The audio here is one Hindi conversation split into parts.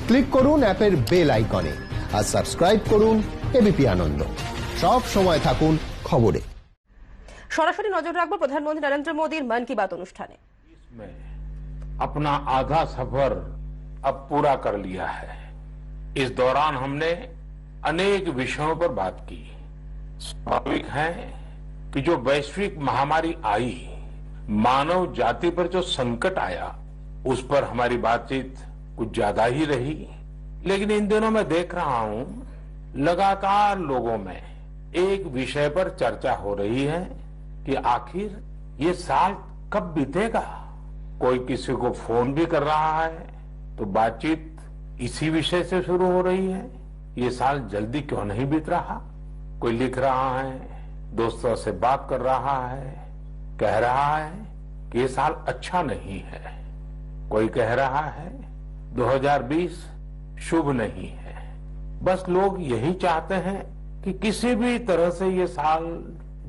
ক্লিক করুন অ্যাপের বেল আইকনে আর সাবস্ক্রাইব করুন এবিপি আনন্দ। সব সময় থাকুন খবরে। সরাসরি নজর রাখবো প্রধানমন্ত্রী নরেন্দ্র মোদীর মন কি বাত অনুষ্ঠানে। अपना आधा सफर अब पूरा कर लिया है। इस दौरान हमने अनेक विषयों पर बात की। स्वाभाविक है कि जो वैश्विक महामारी आई, मानव जाति पर जो संकट आया, उस पर हमारी बातचीत कुछ ज्यादा ही रही। लेकिन इन दिनों मैं देख रहा हूं लगातार लोगों में एक विषय पर चर्चा हो रही है कि आखिर ये साल कब बीतेगा। कोई किसी को फोन भी कर रहा है तो बातचीत इसी विषय से शुरू हो रही है, ये साल जल्दी क्यों नहीं बीत रहा। कोई लिख रहा है, दोस्तों से बात कर रहा है, कह रहा है कि ये साल अच्छा नहीं है। कोई कह रहा है 2020 शुभ नहीं है। बस लोग यही चाहते हैं कि किसी भी तरह से ये साल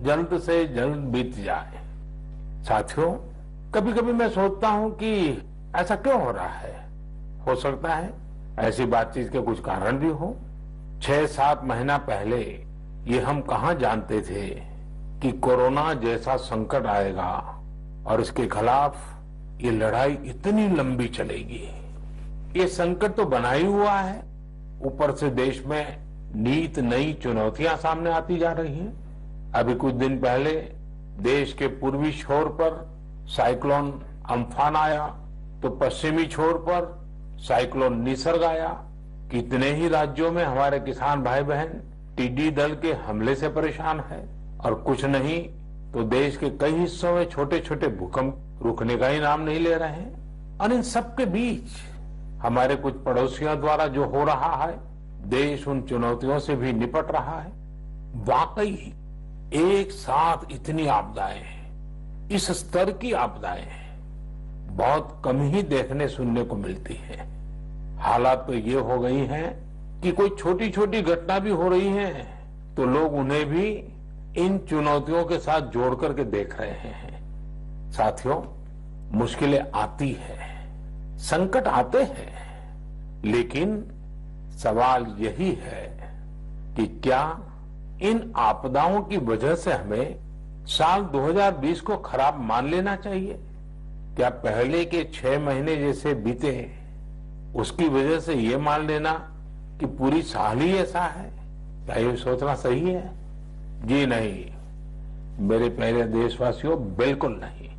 जल्द से जल्द बीत जाए। साथियों, कभी कभी मैं सोचता हूं कि ऐसा क्यों हो रहा है। हो सकता है ऐसी बातचीत के कुछ कारण भी हो। 6-7 महीना पहले ये हम कहां जानते थे कि कोरोना जैसा संकट आएगा और इसके खिलाफ ये लड़ाई इतनी लंबी चलेगी। ये संकट तो बना ही हुआ है, ऊपर से देश में नीत नई चुनौतियां सामने आती जा रही हैं। अभी कुछ दिन पहले देश के पूर्वी छोर पर साइक्लोन अम्फान आया तो पश्चिमी छोर पर साइक्लोन निसर्ग आया। कितने ही राज्यों में हमारे किसान भाई बहन टिड्डी दल के हमले से परेशान है और कुछ नहीं तो देश के कई हिस्सों में छोटे छोटे भूकंप रुकने का ही नाम नहीं ले रहे हैं। और इन सबके बीच हमारे कुछ पड़ोसियों द्वारा जो हो रहा है, देश उन चुनौतियों से भी निपट रहा है। वाकई एक साथ इतनी आपदाएं, इस स्तर की आपदाएं बहुत कम ही देखने सुनने को मिलती हैं। हालात तो ये हो गई हैं कि कोई छोटी छोटी घटना भी हो रही है तो लोग उन्हें भी इन चुनौतियों के साथ जोड़ करके देख रहे हैं। साथियों, मुश्किलें आती हैं, संकट आते हैं, लेकिन सवाल यही है कि क्या इन आपदाओं की वजह से हमें साल 2020 को खराब मान लेना चाहिए। क्या पहले के 6 महीने जैसे बीते उसकी वजह से ये मान लेना कि पूरी साल ही ऐसा है, क्या ये सोचना सही है। जी नहीं मेरे प्यारे देशवासियों, बिल्कुल नहीं।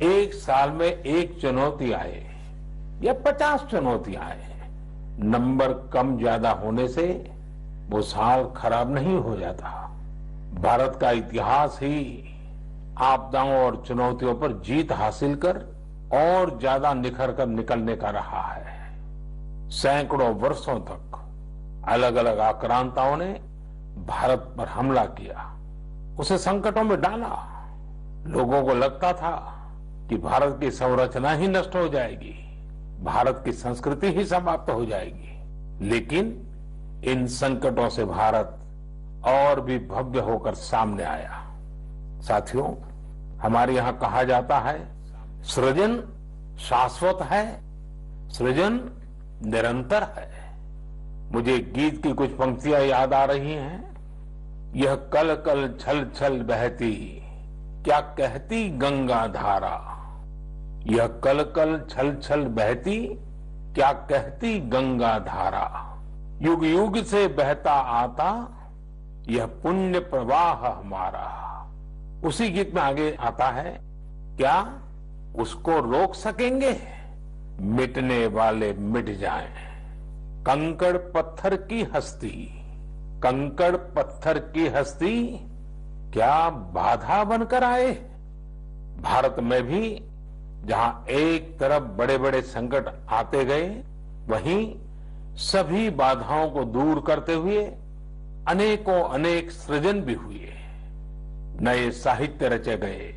एक साल में एक चुनौती आए या 50 चुनौती आए, नंबर कम ज्यादा होने से वो साल खराब नहीं हो जाता। भारत का इतिहास ही आपदाओं और चुनौतियों पर जीत हासिल कर और ज्यादा निखर कर निकलने का रहा है। सैकड़ों वर्षों तक अलग अलग आक्रांताओं ने भारत पर हमला किया, उसे संकटों में डाला। लोगों को लगता था कि भारत की संरचना ही नष्ट हो जाएगी, भारत की संस्कृति ही समाप्त हो जाएगी। लेकिन इन संकटों से भारत और भी भव्य होकर सामने आया। साथियों, हमारे यहां कहा जाता है सृजन शाश्वत है, सृजन निरंतर है। मुझे गीत की कुछ पंक्तियां याद आ रही हैं। यह कल कल छल छल बहती क्या कहती गंगा धारा, यह कल कल छल छल बहती क्या कहती गंगा धारा, युग युग से बहता आता यह पुण्य प्रवाह हमारा। उसी गीत में आगे आता है, क्या उसको रोक सकेंगे, मिटने वाले मिट जाएं। कंकड़ पत्थर की हस्ती, कंकड़ पत्थर की हस्ती क्या बाधा बनकर आए। भारत में भी जहां एक तरफ बड़े बड़े संकट आते गए, वहीं सभी बाधाओं को दूर करते हुए अनेकों अनेक सृजन भी हुए, नए साहित्य रचे गए,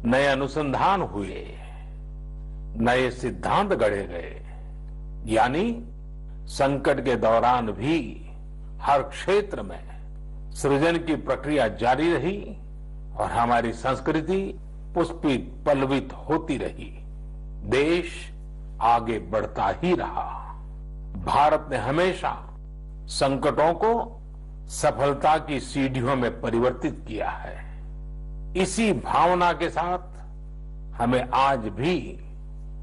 नए अनुसंधान हुए, नए सिद्धांत गढ़े गए। यानी संकट के दौरान भी हर क्षेत्र में सृजन की प्रक्रिया जारी रही और हमारी संस्कृति पुष्पित पल्लवित होती रही। देश आगे बढ़ता ही रहा। भारत ने हमेशा संकटों को सफलता की सीढ़ियों में परिवर्तित किया है। इसी भावना के साथ हमें आज भी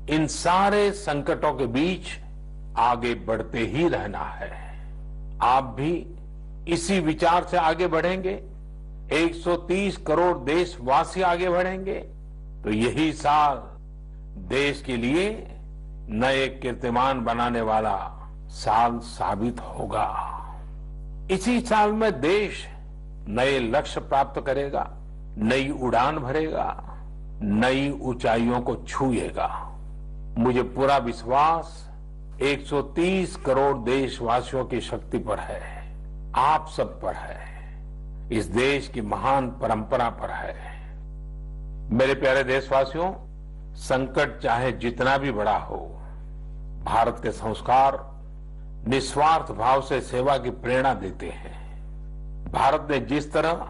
इन सारे संकटों के बीच आगे बढ़ते ही रहना है। आप भी इसी विचार से आगे बढ़ेंगे, 130 करोड़ देशवासी आगे बढ़ेंगे, तो यही साल देश के लिए नए कीर्तिमान बनाने वाला साल साबित होगा। इसी साल में देश नए लक्ष्य प्राप्त करेगा, नई उड़ान भरेगा, नई ऊंचाइयों को छुएगा। मुझे पूरा विश्वास 130 करोड़ देशवासियों की शक्ति पर है, आप सब पर है, इस देश की महान परंपरा पर है। मेरे प्यारे देशवासियों, संकट चाहे जितना भी बड़ा हो, भारत के संस्कार निस्वार्थ भाव से सेवा की प्रेरणा देते हैं। भारत ने जिस तरह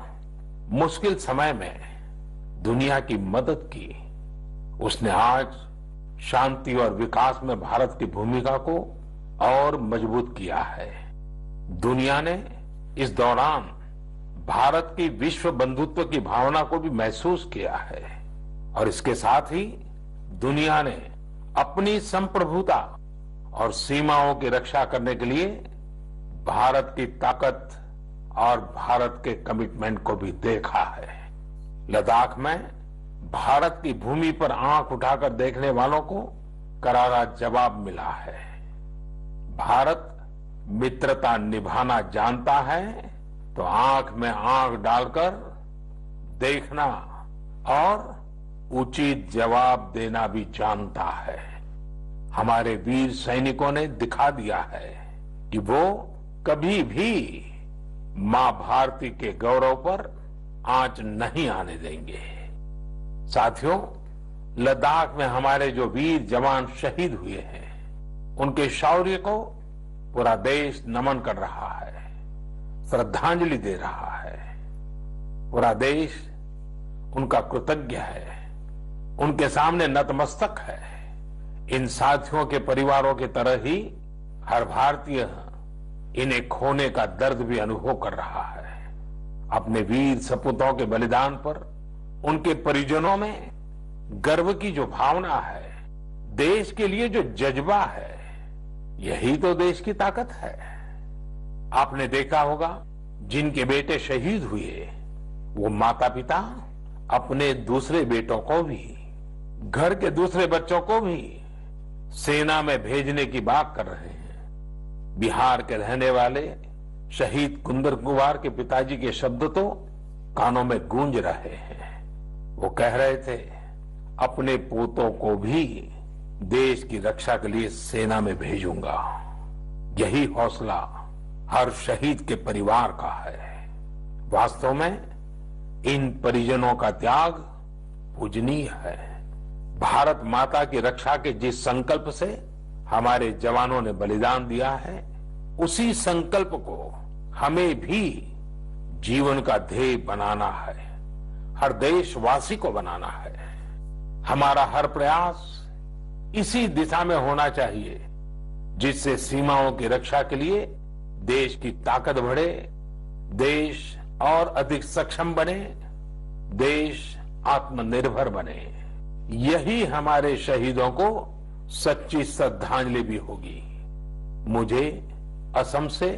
मुश्किल समय में दुनिया की मदद की, उसने आज शांति और विकास में भारत की भूमिका को और मजबूत किया है। दुनिया ने इस दौरान भारत की विश्व बंधुत्व की भावना को भी महसूस किया है और इसके साथ ही दुनिया ने अपनी संप्रभुता और सीमाओं की रक्षा करने के लिए भारत की ताकत और भारत के कमिटमेंट को भी देखा है। लद्दाख में भारत की भूमि पर आंख उठाकर देखने वालों को करारा जवाब मिला है। भारत मित्रता निभाना जानता है तो आंख में आंख डालकर देखना और उचित जवाब देना भी जानता है। हमारे वीर सैनिकों ने दिखा दिया है कि वो कभी भी मां भारती के गौरव पर आंच नहीं आने देंगे। साथियों, लद्दाख में हमारे जो वीर जवान शहीद हुए हैं, उनके शौर्य को पूरा देश नमन कर रहा है, श्रद्धांजलि दे रहा है। पूरा देश उनका कृतज्ञ है, उनके सामने नतमस्तक है। इन साथियों के परिवारों की तरह ही हर भारतीय इन्हें खोने का दर्द भी अनुभव कर रहा है। अपने वीर सपूतों के बलिदान पर उनके परिजनों में गर्व की जो भावना है, देश के लिए जो जज्बा है, यही तो देश की ताकत है। आपने देखा होगा, जिनके बेटे शहीद हुए वो माता पिता अपने दूसरे बेटों को भी, घर के दूसरे बच्चों को भी सेना में भेजने की बात कर रहे हैं। बिहार के रहने वाले शहीद कुंदन कुमार के पिताजी के शब्द तो कानों में गूंज रहे हैं। वो कह रहे थे, अपने पोतों को भी देश की रक्षा के लिए सेना में भेजूंगा। यही हौसला हर शहीद के परिवार का है। वास्तव में इन परिजनों का त्याग पूजनीय है। भारत माता की रक्षा के जिस संकल्प से हमारे जवानों ने बलिदान दिया है, उसी संकल्प को हमें भी जीवन का ध्येय बनाना है, हर देशवासी को बनाना है। हमारा हर प्रयास इसी दिशा में होना चाहिए, जिससे सीमाओं की रक्षा के लिए देश की ताकत बढ़े, देश और अधिक सक्षम बने, देश आत्मनिर्भर बने। यही हमारे शहीदों को सच्ची श्रद्धांजलि भी होगी। मुझे असम से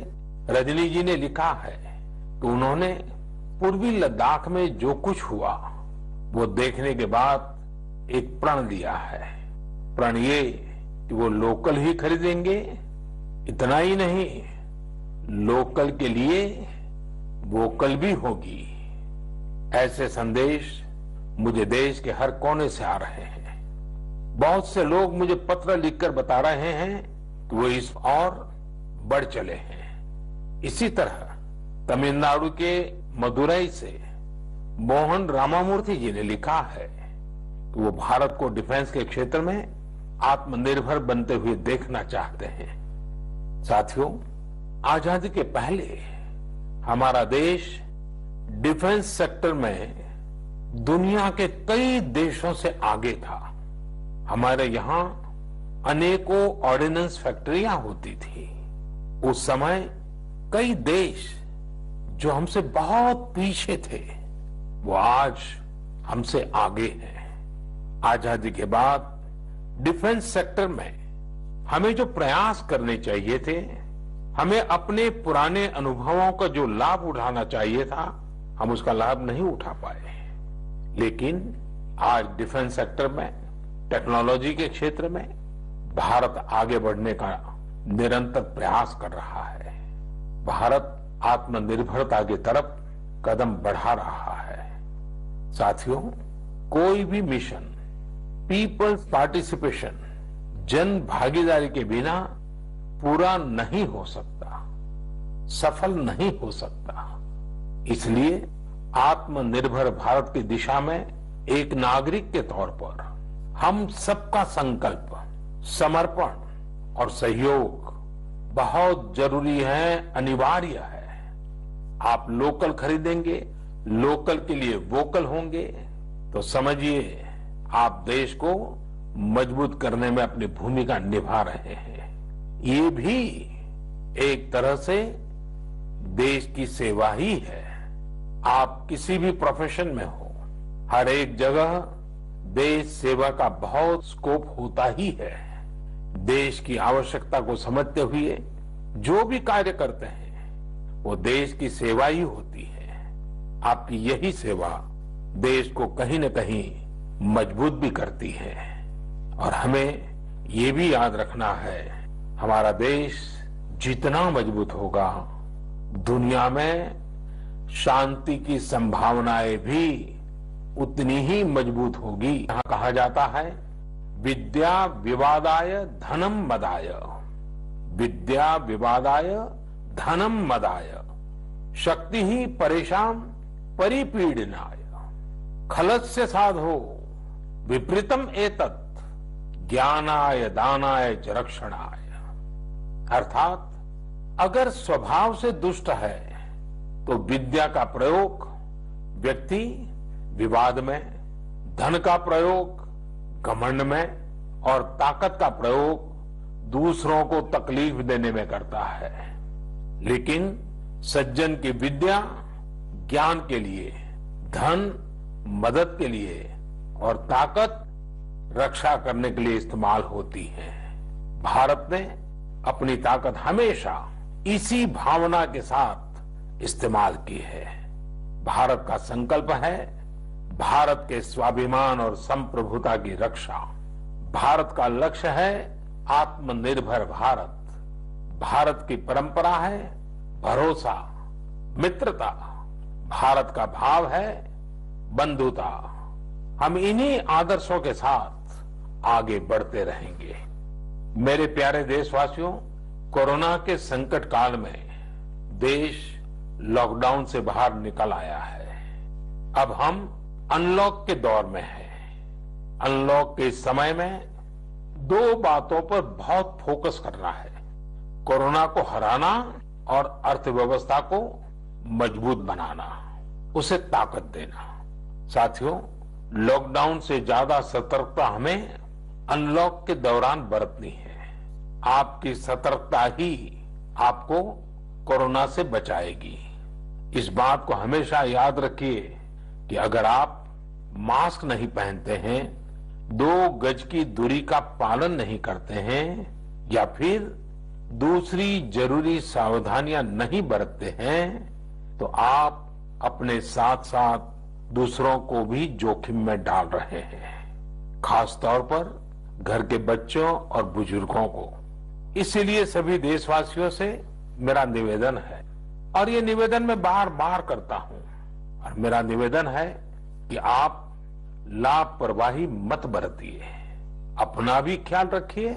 रजनी जी ने लिखा है कि उन्होंने पूर्वी लद्दाख में जो कुछ हुआ वो देखने के बाद एक प्रण लिया है। प्रण ये कि वो लोकल ही खरीदेंगे, इतना ही नहीं, लोकल के लिए वोकल भी होगी। ऐसे संदेश मुझे देश के हर कोने से आ रहे हैं। बहुत से लोग मुझे पत्र लिखकर बता रहे हैं कि वो इस और बढ़ चले हैं। इसी तरह तमिलनाडु के मदुरई से मोहन रामामूर्ति जी ने लिखा है कि वो भारत को डिफेंस के क्षेत्र में आत्मनिर्भर बनते हुए देखना चाहते हैं। साथियों, आजादी के पहले हमारा देश डिफेंस सेक्टर में दुनिया के कई देशों से आगे था। हमारे यहां अनेकों ऑर्डिनेंस फैक्ट्रियां होती थी। उस समय कई देश जो हमसे बहुत पीछे थे वो आज हमसे आगे हैं। आजादी के बाद डिफेंस सेक्टर में हमें जो प्रयास करने चाहिए थे, हमें अपने पुराने अनुभवों का जो लाभ उठाना चाहिए था, हम उसका लाभ नहीं उठा पाए। लेकिन आज डिफेंस सेक्टर में, टेक्नोलॉजी के क्षेत्र में भारत आगे बढ़ने का निरंतर प्रयास कर रहा है। भारत आत्मनिर्भरता की तरफ कदम बढ़ा रहा है। साथियों, कोई भी मिशन पीपल्स पार्टिसिपेशन, जन भागीदारी के बिना पूरा नहीं हो सकता, सफल नहीं हो सकता। इसलिए आत्मनिर्भर भारत की दिशा में एक नागरिक के तौर पर हम सबका संकल्प, समर्पण और सहयोग बहुत जरूरी है, अनिवार्य है। आप लोकल खरीदेंगे, लोकल के लिए वोकल होंगे, तो समझिए आप देश को मजबूत करने में अपनी भूमिका निभा रहे हैं। ये भी एक तरह से देश की सेवा ही है। आप किसी भी प्रोफेशन में हो, हर एक जगह देश सेवा का बहुत स्कोप होता ही है। देश की आवश्यकता को समझते हुए जो भी कार्य करते हैं वो देश की सेवा ही होती है। आपकी यही सेवा देश को कहीं न कहीं मजबूत भी करती है। और हमें ये भी याद रखना है, हमारा देश जितना मजबूत होगा, दुनिया में शांति की संभावनाएं भी उतनी ही मजबूत होगी। यहां कहा जाता है, विद्या विवादाय धनम मदाय, विद्या विवादाय धनम मदाय, शक्ति ही परेशान परिपीडनाय, खलस्य साधो विपरीतम एतत्, ज्ञानाय दानाय च रक्षणाय। अर्थात अगर स्वभाव से दुष्ट है तो विद्या का प्रयोग व्यक्ति विवाद में, धन का प्रयोग घमंड में और ताकत का प्रयोग दूसरों को तकलीफ देने में करता है। लेकिन सज्जन की विद्या ज्ञान के लिए, धन मदद के लिए और ताकत रक्षा करने के लिए इस्तेमाल होती है। भारत ने अपनी ताकत हमेशा इसी भावना के साथ इस्तेमाल की है। भारत का संकल्प है भारत के स्वाभिमान और संप्रभुता की रक्षा। भारत का लक्ष्य है आत्मनिर्भर भारत। भारत की परंपरा है भरोसा, मित्रता। भारत का भाव है बंधुता। हम इन्हीं आदर्शों के साथ आगे बढ़ते रहेंगे। मेरे प्यारे देशवासियों, कोरोना के संकट काल में देश लॉकडाउन से बाहर निकल आया है। अब हम अनलॉक के दौर में हैं। अनलॉक के समय में दो बातों पर बहुत फोकस करना है, कोरोना को हराना और अर्थव्यवस्था को मजबूत बनाना, उसे ताकत देना। साथियों, लॉकडाउन से ज्यादा सतर्कता हमें अनलॉक के दौरान बरतनी है। आपकी सतर्कता ही आपको कोरोना से बचाएगी। इस बात को हमेशा याद रखिए कि अगर आप मास्क नहीं पहनते हैं, 2 गज की दूरी का पालन नहीं करते हैं या फिर दूसरी जरूरी सावधानियां नहीं बरतते हैं, तो आप अपने साथ साथ दूसरों को भी जोखिम में डाल रहे हैं, खास तौर पर घर के बच्चों और बुजुर्गों को। इसीलिए सभी देशवासियों से मेरा निवेदन है, और ये निवेदन मैं बार बार करता हूं, और मेरा निवेदन है कि आप लापरवाही मत बरतिए, अपना भी ख्याल रखिए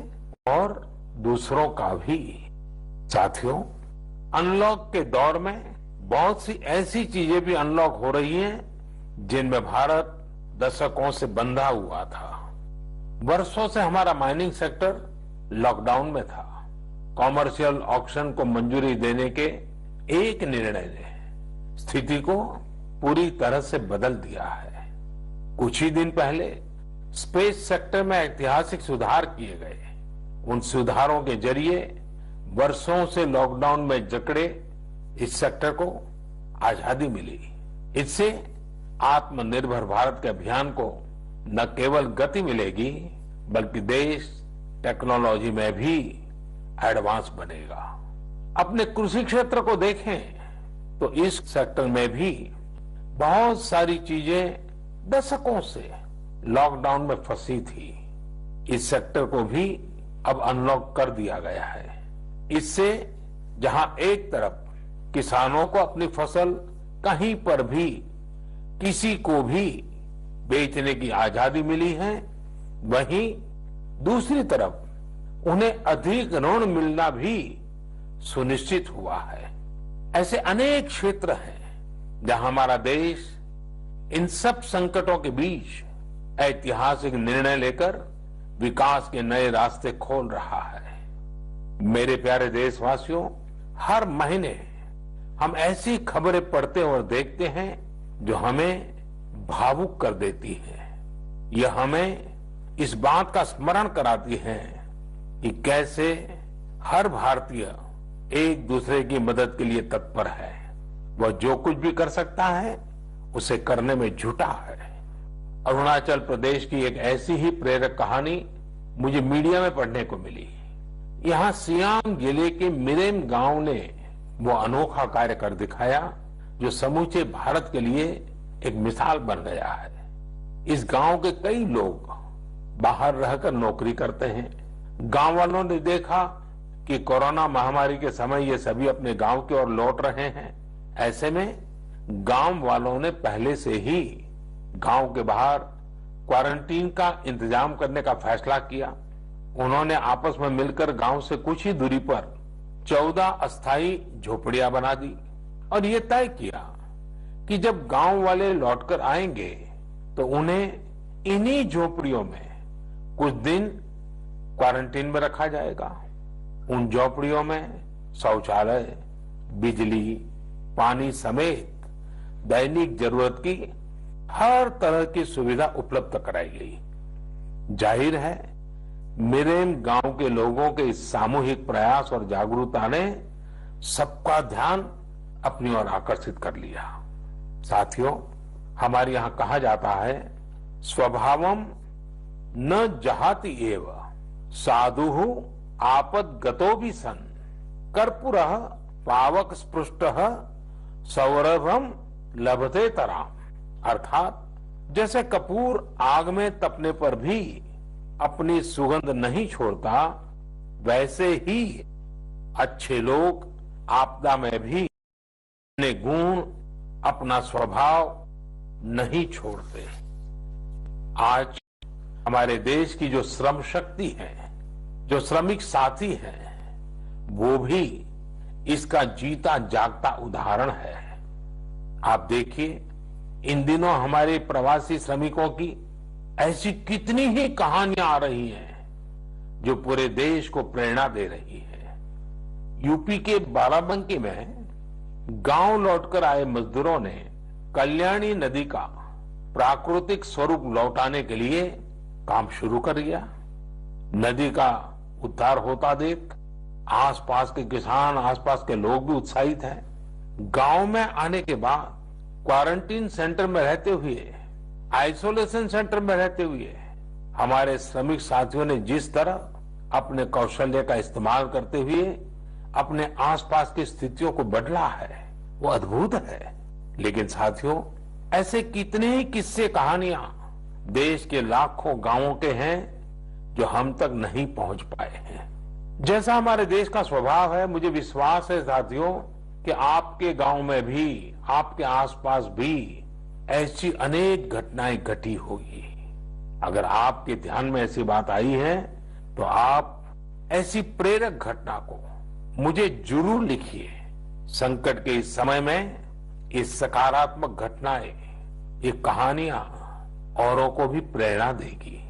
और दूसरों का भी। साथियों, अनलॉक के दौर में बहुत सी ऐसी चीजें भी अनलॉक हो रही हैं जिनमें भारत दशकों से बंधा हुआ था। वर्षों से हमारा माइनिंग सेक्टर लॉकडाउन में था। कॉमर्शियल ऑक्शन को मंजूरी देने के एक निर्णय ने स्थिति को पूरी तरह से बदल दिया है। कुछ ही दिन पहले स्पेस सेक्टर में ऐतिहासिक सुधार किए गए। उन सुधारों के जरिए वर्षों से लॉकडाउन में जकड़े इस सेक्टर को आजादी मिली। इससे आत्मनिर्भर भारत के अभियान को न केवल गति मिलेगी बल्कि देश टेक्नोलॉजी में भी एडवांस बनेगा। अपने कृषि क्षेत्र को देखें तो इस सेक्टर में भी बहुत सारी चीजें दशकों से लॉकडाउन में फंसी थी। इस सेक्टर को भी अब अनलॉक कर दिया गया है। इससे जहां एक तरफ किसानों को अपनी फसल कहीं पर भी किसी को भी बेचने की आजादी मिली है, वहीं दूसरी तरफ उन्हें अधिक ऋण मिलना भी सुनिश्चित हुआ है। ऐसे अनेक क्षेत्र हैं जहां हमारा देश इन सब संकटों के बीच ऐतिहासिक निर्णय लेकर विकास के नए रास्ते खोल रहा है। मेरे प्यारे देशवासियों, हर महीने हम ऐसी खबरें पढ़ते और देखते हैं जो हमें भावुक कर देती है। यह हमें इस बात का स्मरण कराती है कि कैसे हर भारतीय एक दूसरे की मदद के लिए तत्पर है। वह जो कुछ भी कर सकता है उसे करने में जुटा है। अरुणाचल प्रदेश की एक ऐसी ही प्रेरक कहानी मुझे मीडिया में पढ़ने को मिली। यहां सियांग जिले के मिरेम गांव ने वो अनोखा कार्य कर दिखाया जो समूचे भारत के लिए एक मिसाल बन गया है। इस गांव के कई लोग बाहर रहकर नौकरी करते हैं। गांव वालों ने देखा कि कोरोना महामारी के समय ये सभी अपने गांव की ओर लौट रहे हैं। ऐसे में गांव वालों ने पहले से ही गांव के बाहर क्वारंटीन का इंतजाम करने का फैसला किया। उन्होंने आपस में मिलकर गांव से कुछ ही दूरी पर 14 अस्थायी झोपड़ियां बना दी और ये तय किया कि जब गांव वाले लौटकर आएंगे तो उन्हें इन्हीं झोपड़ियों में कुछ दिन क्वारंटीन में रखा जाएगा। उन झोपड़ियों में शौचालय, बिजली, पानी समेत दैनिक जरूरत की हर तरह की सुविधा उपलब्ध कराई गई। जाहिर है मिरेम गांव के लोगों के इस सामूहिक प्रयास और जागरूकता ने सबका ध्यान अपनी ओर आकर्षित कर लिया। साथियों, हमारे यहां कहा जाता है, स्वभावम न जहाति एव साधु आपद गतो भी सन कर्पूरः पावक स्पृष्टः सौरभम लभते तराम। अर्थात जैसे कपूर आग में तपने पर भी अपनी सुगंध नहीं छोड़ता, वैसे ही अच्छे लोग आपदा में भी अपने गुण, अपना स्वभाव नहीं छोड़ते। आज हमारे देश की जो श्रम शक्ति है, जो श्रमिक साथी हैं, वो भी इसका जीता जागता उदाहरण है। आप देखिए, इन दिनों हमारे प्रवासी श्रमिकों की ऐसी कितनी ही कहानियां आ रही हैं जो पूरे देश को प्रेरणा दे रही है। यूपी के बाराबंकी में गांव लौटकर आए मजदूरों ने कल्याणी नदी का प्राकृतिक स्वरूप लौटाने के लिए काम शुरू कर दिया। नदी का उद्धार होता देख आसपास के किसान, आसपास के लोग भी उत्साहित हैं। गांव में आने के बाद क्वारंटीन सेंटर में रहते हुए, आइसोलेशन सेंटर में रहते हुए हमारे श्रमिक साथियों ने जिस तरह अपने कौशल्य का इस्तेमाल करते हुए अपने आसपास की स्थितियों को बदला है, वो अद्भुत है। लेकिन साथियों, ऐसे कितने ही किस्से, कहानियां देश के लाखों गांवों के हैं जो हम तक नहीं पहुंच पाए हैं। जैसा हमारे देश का स्वभाव है, मुझे विश्वास है साथियों कि आपके गांव में भी, आपके आसपास भी ऐसी अनेक घटनाएं घटी होगी। अगर आपके ध्यान में ऐसी बात आई है तो आप ऐसी प्रेरक घटना को मुझे जरूर लिखिए। संकट के इस समय में ये सकारात्मक घटनाएं, ये कहानियां औरों को भी प्रेरणा देगी।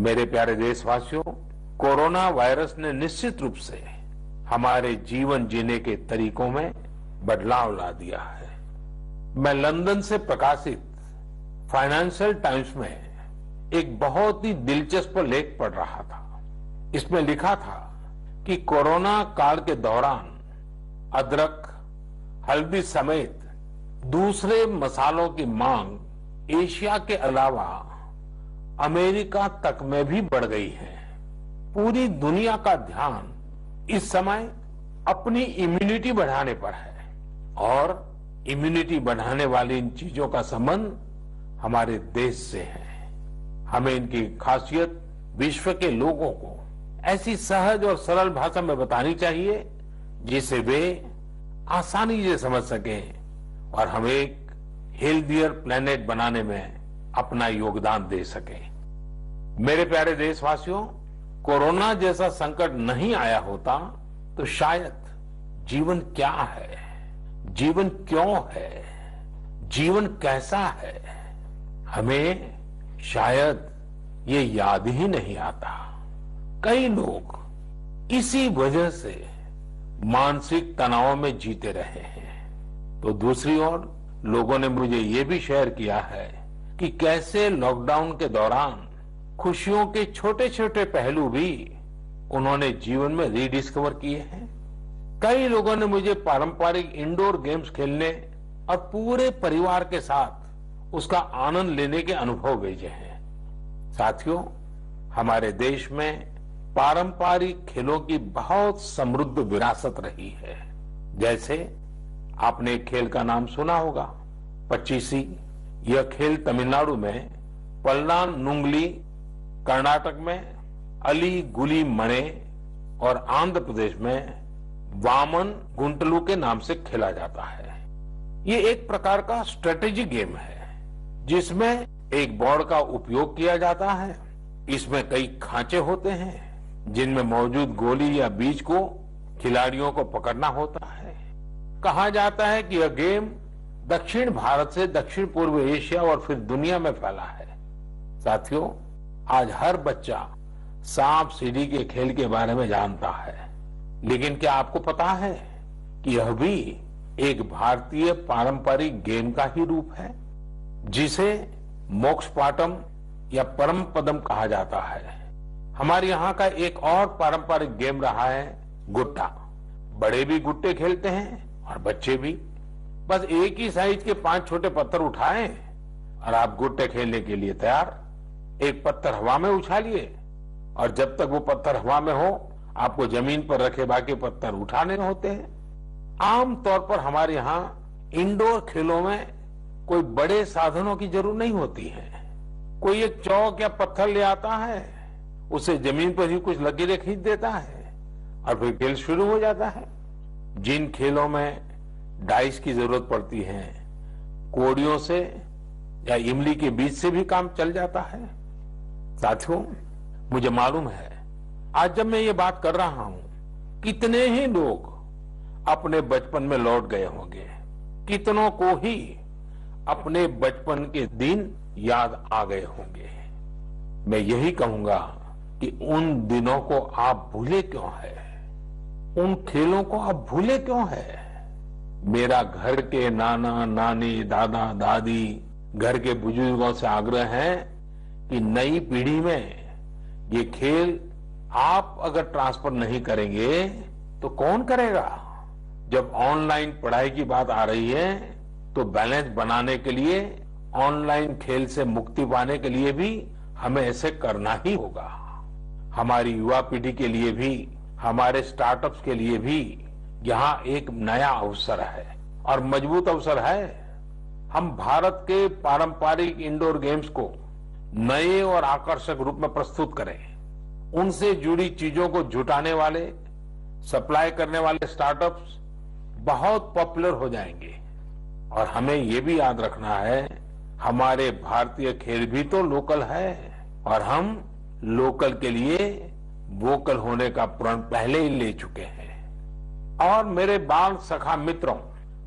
मेरे प्यारे देशवासियों, कोरोना वायरस ने निश्चित रूप से हमारे जीवन जीने के तरीकों में बदलाव ला दिया है। मैं लंदन से प्रकाशित फाइनेंशियल टाइम्स में एक बहुत ही दिलचस्प लेख पढ़ रहा था। इसमें लिखा था कि कोरोना काल के दौरान अदरक, हल्दी समेत दूसरे मसालों की मांग एशिया के अलावा अमेरिका तक में भी बढ़ गई है। पूरी दुनिया का ध्यान इस समय अपनी इम्यूनिटी बढ़ाने पर है और इम्यूनिटी बढ़ाने वाली इन चीजों का संबंध हमारे देश से है। हमें इनकी खासियत विश्व के लोगों को ऐसी सहज और सरल भाषा में बतानी चाहिए जिसे वे आसानी से समझ सकें और हम एक हेल्दियर प्लेनेट बनाने में अपना योगदान दे सकें। मेरे प्यारे देशवासियों, कोरोना जैसा संकट नहीं आया होता तो शायद जीवन क्या है, जीवन क्यों है, जीवन कैसा है, हमें शायद ये याद ही नहीं आता। कई लोग इसी वजह से मानसिक तनाव में जीते रहे हैं। तो दूसरी ओर लोगों ने मुझे ये भी शेयर किया है कि कैसे लॉकडाउन के दौरान खुशियों के छोटे छोटे पहलू भी उन्होंने जीवन में रीडिस्कवर किए हैं। कई लोगों ने मुझे पारंपरिक इंडोर गेम्स खेलने और पूरे परिवार के साथ उसका आनंद लेने के अनुभव भेजे हैं। साथियों, हमारे देश में पारंपरिक खेलों की बहुत समृद्ध विरासत रही है। जैसे आपने एक खेल का नाम सुना होगा, पचीसी। यह खेल तमिलनाडु में पल्लानुंगली, कर्नाटक में अली गुली मणे और आंध्र प्रदेश में वामन गुंटलू के नाम से खेला जाता है। ये एक प्रकार का स्ट्रेटेजी गेम है जिसमें एक बोर्ड का उपयोग किया जाता है। इसमें कई खांचे होते हैं जिनमें मौजूद गोली या बीज को खिलाड़ियों को पकड़ना होता है। कहा जाता है कि यह गेम दक्षिण भारत से दक्षिण पूर्व एशिया और फिर दुनिया में फैला है। साथियों, आज हर बच्चा सांप सीढ़ी के खेल के बारे में जानता है, लेकिन क्या आपको पता है कि यह भी एक भारतीय पारंपरिक गेम का ही रूप है जिसे मोक्ष पाटम या परम पदम कहा जाता है। हमारे यहाँ का एक और पारंपरिक गेम रहा है गुट्टा। बड़े भी गुट्टे खेलते हैं और बच्चे भी। बस एक ही साइज के 5 छोटे पत्थर उठाएं और आप गुट्टे खेलने के लिए तैयार। एक पत्थर हवा में उछालिए और जब तक वो पत्थर हवा में हो आपको जमीन पर रखे बाकी पत्थर उठाने होते हैं। आमतौर पर हमारे यहाँ इंडोर खेलों में कोई बड़े साधनों की जरूरत नहीं होती है। कोई एक चौक या पत्थर ले आता है, उसे जमीन पर ही कुछ लकीरें खींच देता है और फिर खेल शुरू हो जाता है। जिन खेलों में डाइस की जरूरत पड़ती है, कोड़ियों से या इमली के बीज से भी काम चल जाता है। साथियों, मुझे मालूम है आज जब मैं ये बात कर रहा हूं, कितने ही लोग अपने बचपन में लौट गए होंगे, कितनों को ही अपने बचपन के दिन याद आ गए होंगे। मैं यही कहूंगा कि उन दिनों को आप भूले क्यों है, उन खेलों को आप भूले क्यों है। मेरा घर के नाना नानी, दादा दादी, घर के बुजुर्गों से आग्रह है कि नई पीढ़ी में ये खेल आप अगर ट्रांसफर नहीं करेंगे तो कौन करेगा। जब ऑनलाइन पढ़ाई की बात आ रही है तो बैलेंस बनाने के लिए, ऑनलाइन खेल से मुक्ति पाने के लिए भी हमें ऐसे करना ही होगा। हमारी युवा पीढ़ी के लिए भी, हमारे स्टार्टअप्स के लिए भी यहाँ एक नया अवसर है और मजबूत अवसर है। हम भारत के पारंपरिक इंडोर गेम्स को नए और आकर्षक रूप में प्रस्तुत करें। उनसे जुड़ी चीजों को जुटाने वाले, सप्लाई करने वाले स्टार्टअप्स बहुत पॉपुलर हो जाएंगे। और हमें ये भी याद रखना है, हमारे भारतीय खेल भी तो लोकल है और हम लोकल के लिए वोकल होने का प्रण पहले ही ले चुके हैं। और मेरे बाल सखा मित्रों,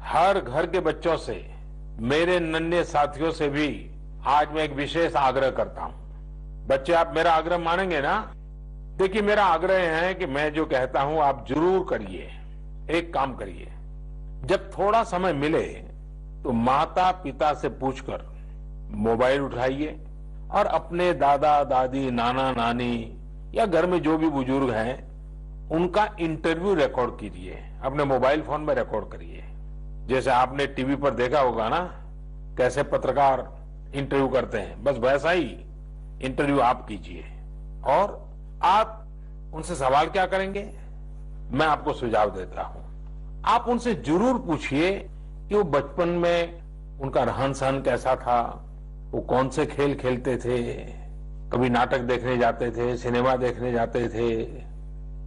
हर घर के बच्चों से, मेरे नन्हे साथियों से भी आज मैं एक विशेष आग्रह करता हूं। बच्चे, आप मेरा आग्रह मानेंगे ना? देखिए, मेरा आग्रह है कि मैं जो कहता हूं आप जरूर करिए। एक काम करिए, जब थोड़ा समय मिले तो माता पिता से पूछकर मोबाइल उठाइए और अपने दादा दादी, नाना नानी या घर में जो भी बुजुर्ग हैं उनका इंटरव्यू रिकॉर्ड कीजिए, अपने मोबाइल फोन में रिकॉर्ड करिए। जैसे आपने टीवी पर देखा होगा ना कैसे पत्रकार इंटरव्यू करते हैं, बस वैसा ही इंटरव्यू आप कीजिए। और आप उनसे सवाल क्या करेंगे, मैं आपको सुझाव देता हूं। आप उनसे जरूर पूछिए कि वो बचपन में उनका रहन सहन कैसा था, वो कौन से खेल खेलते थे, कभी नाटक देखने जाते थे, सिनेमा देखने जाते थे,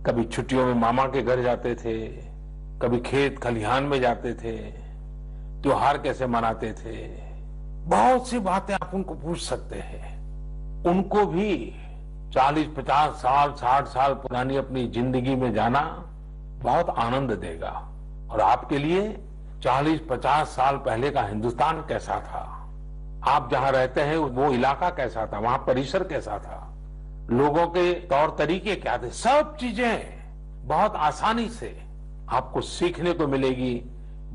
कभी छुट्टियों में मामा के घर जाते थे, कभी खेत खलिहान में जाते थे, त्योहार कैसे मनाते थे। बहुत सी बातें आप उनको पूछ सकते हैं। उनको भी 40-50 साल 60 साल पुरानी अपनी जिंदगी में जाना बहुत आनंद देगा। और आपके लिए 40-50 साल पहले का हिंदुस्तान कैसा था, आप जहां रहते हैं वो इलाका कैसा था, वहां परिसर कैसा था, लोगों के तौर तरीके क्या थे, सब चीजें बहुत आसानी से आपको सीखने को मिलेगी,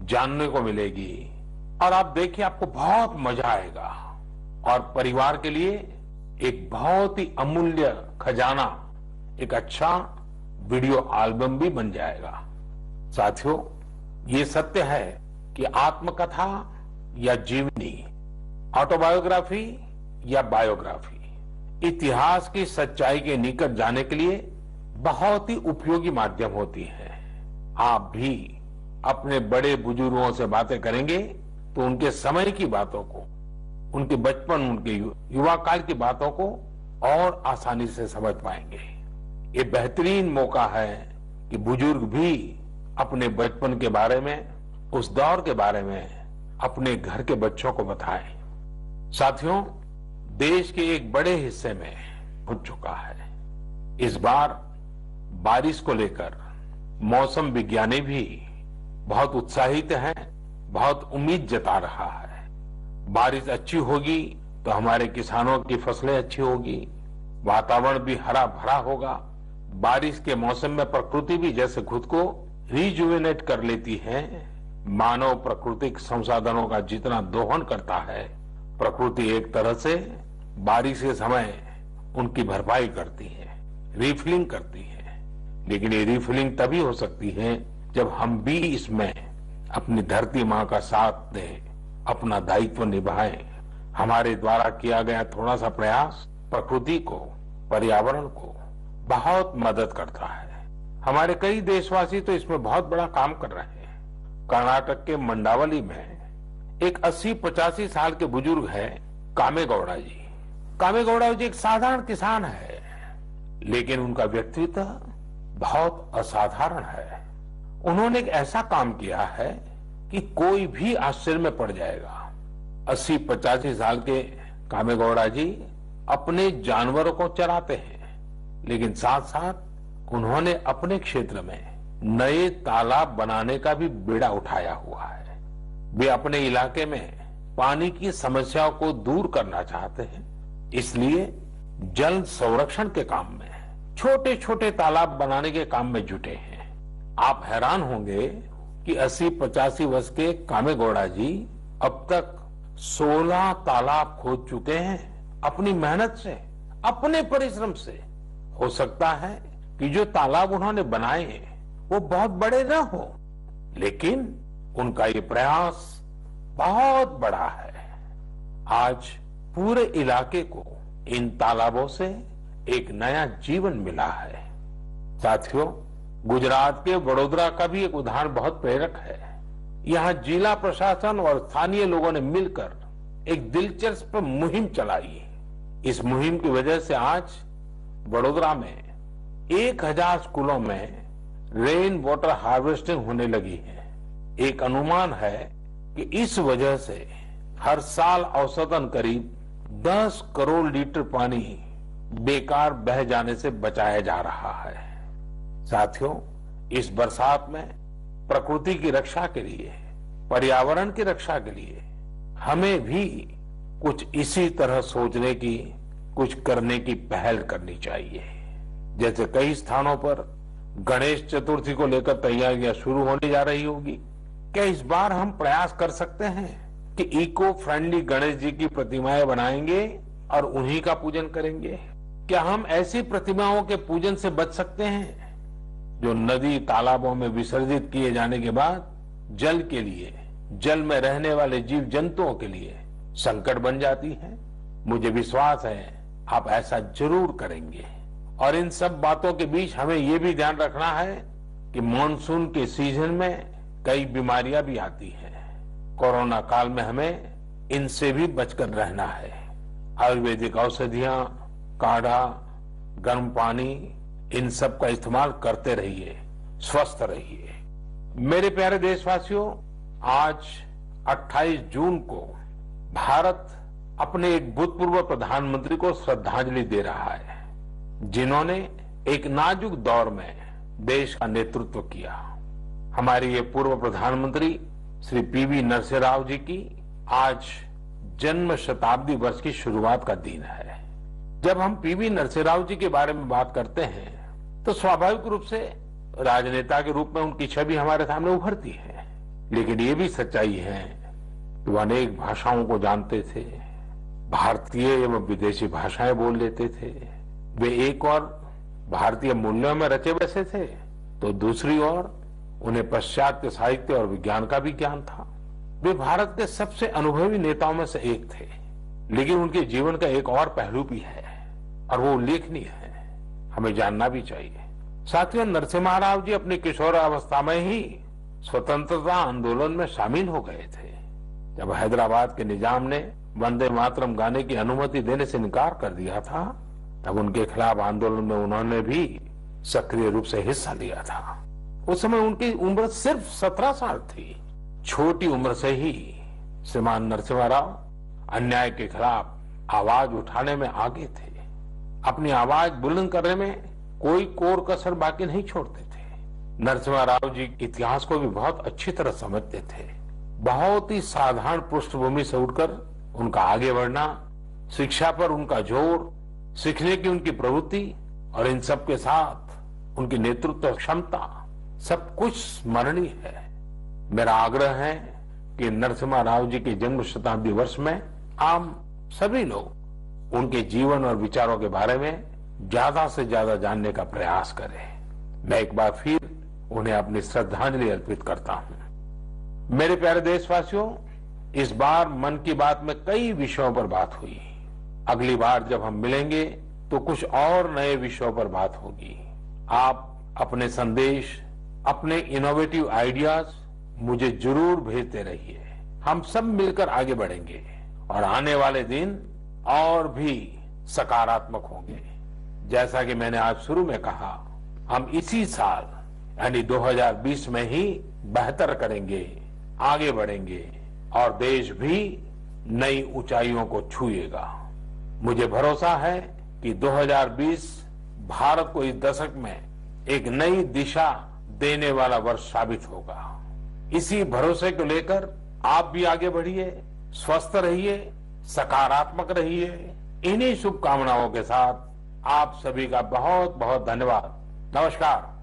जानने को मिलेगी। और आप देखिए आपको बहुत मजा आएगा। और परिवार के लिए एक बहुत ही अमूल्य खजाना, एक अच्छा वीडियो एल्बम भी बन जाएगा। साथियों, ये सत्य है कि आत्मकथा या जीवनी, ऑटोबायोग्राफी या बायोग्राफी, इतिहास की सच्चाई के निकट जाने के लिए बहुत ही उपयोगी माध्यम होती है। आप भी अपने बड़े बुजुर्गों से बातें करेंगे तो उनके समय की बातों को, उनके बचपन, उनके युवा काल की बातों को और आसानी से समझ पाएंगे। ये बेहतरीन मौका है कि बुजुर्ग भी अपने बचपन के बारे में, उस दौर के बारे में अपने घर के बच्चों को बताएं। साथियों, देश के एक बड़े हिस्से में हो चुका है। इस बार बारिश को लेकर मौसम विज्ञानी भी बहुत उत्साहित हैं, बहुत उम्मीद जता रहा है। बारिश अच्छी होगी तो हमारे किसानों की फसलें अच्छी होगी, वातावरण भी हरा भरा होगा। बारिश के मौसम में प्रकृति भी जैसे खुद को रिजुवेनेट कर लेती है, मानव प्राकृतिक संसाधनों का जितना दोहन करता है, प्रकृति एक तरह से बारिश के समय उनकी भरपाई करती है, रिफिलिंग करती है। लेकिन ये रिफिलिंग तभी हो सकती है जब हम भी इसमें अपनी धरती मां का साथ दें, अपना दायित्व निभाएं। हमारे द्वारा किया गया थोड़ा सा प्रयास प्रकृति को, पर्यावरण को बहुत मदद करता है। हमारे कई देशवासी तो इसमें बहुत बड़ा काम कर रहे हैं। कर्नाटक के मंडावली में एक 80-85 साल के बुजुर्ग हैं कामेगौड़ा जी। कामेगौड़ा जी एक साधारण किसान है, लेकिन उनका व्यक्तित्व बहुत असाधारण है। उन्होंने एक ऐसा काम किया है कि कोई भी आश्चर्य में पड़ जाएगा। 80-85 साल के कामेगौड़ा जी अपने जानवरों को चराते हैं, लेकिन साथ साथ उन्होंने अपने क्षेत्र में नए तालाब बनाने का भी बीड़ा उठाया हुआ है। वे अपने इलाके में पानी की समस्याओं को दूर करना चाहते हैं, इसलिए जल संरक्षण के काम में, छोटे छोटे तालाब बनाने के काम में जुटे हैं। आप हैरान होंगे कि 80-85 वर्ष के कामेगौड़ा जी अब तक 16 तालाब खोद चुके हैं अपनी मेहनत से, अपने परिश्रम से। हो सकता है कि जो तालाब उन्होंने बनाए वो बहुत बड़े न हो, लेकिन उनका ये प्रयास बहुत बड़ा है। आज पूरे इलाके को इन तालाबों से एक नया जीवन मिला है। साथियों, गुजरात के वडोदरा का भी एक उदाहरण बहुत प्रेरक है। यहाँ जिला प्रशासन और स्थानीय लोगों ने मिलकर एक दिलचस्प मुहिम चलाई। इस मुहिम की वजह से आज वडोदरा में 1000 स्कूलों में रेन वाटर हार्वेस्टिंग होने लगी है। एक अनुमान है कि इस वजह से हर साल औसतन करीब 10 करोड़ लीटर पानी बेकार बह जाने से बचाया जा रहा है। साथियों, इस बरसात में प्रकृति की रक्षा के लिए, पर्यावरण की रक्षा के लिए हमें भी कुछ इसी तरह सोचने की, कुछ करने की पहल करनी चाहिए। जैसे कई स्थानों पर गणेश चतुर्थी को लेकर तैयारियां शुरू होने जा रही होगी, क्या इस बार हम प्रयास कर सकते हैं कि इको फ्रेंडली गणेश जी की प्रतिमाएं बनाएंगे और उन्हीं का पूजन करेंगे? क्या हम ऐसी प्रतिमाओं के पूजन से बच सकते हैं जो नदी तालाबों में विसर्जित किए जाने के बाद जल के लिए, जल में रहने वाले जीव जंतुओं के लिए संकट बन जाती है? मुझे विश्वास है आप ऐसा जरूर करेंगे। और इन सब बातों के बीच हमें ये भी ध्यान रखना है कि मानसून के सीजन में कई बीमारियां भी आती हैं। कोरोना काल में हमें इनसे भी बचकर रहना है। आयुर्वेदिक औषधियां, काढ़ा, गर्म पानी, इन सब का इस्तेमाल करते रहिए, स्वस्थ रहिए। मेरे प्यारे देशवासियों, आज 28 जून को भारत अपने एक भूतपूर्व प्रधानमंत्री को श्रद्धांजलि दे रहा है, जिन्होंने एक नाजुक दौर में देश का नेतृत्व किया। हमारे ये पूर्व प्रधानमंत्री श्री पीवी नरसिम्हा राव जी की आज जन्म शताब्दी वर्ष की शुरुआत का दिन है। जब हम पीवी नरसिम्हा राव जी के बारे में बात करते हैं तो स्वाभाविक रूप से राजनेता के रूप में उनकी छवि हमारे सामने उभरती है, लेकिन ये भी सच्चाई है कि वो अनेक भाषाओं को जानते थे, भारतीय एवं विदेशी भाषाएं बोल लेते थे। वे एक और भारतीय मूल्यों में रचे बसे थे, तो दूसरी ओर उन्हें पाश्चात्य साहित्य और विज्ञान का भी ज्ञान था। वे भारत के सबसे अनुभवी नेताओं में से एक थे, लेकिन उनके जीवन का एक और पहलू भी है और वो उल्लेखनीय है, हमें जानना भी चाहिए। साथियों, नरसिम्हा राव जी अपनी किशोरावस्था में ही स्वतंत्रता आंदोलन में शामिल हो गए थे। जब हैदराबाद के निजाम ने वंदे मातरम गाने की अनुमति देने से इनकार कर दिया था, तब उनके खिलाफ आंदोलन में उन्होंने भी सक्रिय रूप से हिस्सा लिया था। उस समय उनकी उम्र सिर्फ 17 साल थी। छोटी उम्र से ही श्रीमान नरसिम्हा राव अन्याय के खिलाफ आवाज उठाने में आगे थे। अपनी आवाज बुलंद करने में कोई कोर कसर बाकी नहीं छोड़ते थे। नरसिम्हा राव जी इतिहास को भी बहुत अच्छी तरह समझते थे। बहुत ही साधारण पृष्ठभूमि से उठकर उनका आगे बढ़ना, शिक्षा पर उनका जोर, सीखने की उनकी प्रवृत्ति और इन सब के साथ उनकी नेतृत्व क्षमता, सब कुछ स्मरणीय है। मेरा आग्रह है कि नरसिम्हा राव जी के जन्म शताब्दी वर्ष में आप सभी लोग उनके जीवन और विचारों के बारे में ज्यादा से ज्यादा जानने का प्रयास करें। मैं एक बार फिर उन्हें अपनी श्रद्धांजलि अर्पित करता हूं। मेरे प्यारे देशवासियों, इस बार मन की बात में कई विषयों पर बात हुई। अगली बार जब हम मिलेंगे तो कुछ और नए विषयों पर बात होगी। आप अपने संदेश, अपने इनोवेटिव आइडियाज मुझे जरूर भेजते रहिए। हम सब मिलकर आगे बढ़ेंगे और आने वाले दिन और भी सकारात्मक होंगे। जैसा कि मैंने आज शुरू में कहा, हम इसी साल यानी 2020 में ही बेहतर करेंगे, आगे बढ़ेंगे और देश भी नई ऊंचाइयों को छुएगा। मुझे भरोसा है कि 2020 भारत को इस दशक में एक नई दिशा देने वाला वर्ष साबित होगा। इसी भरोसे को लेकर आप भी आगे बढ़िए, स्वस्थ रहिए, सकारात्मक रहिए। इन्हीं शुभकामनाओं के साथ आप सभी का बहुत बहुत धन्यवाद। नमस्कार।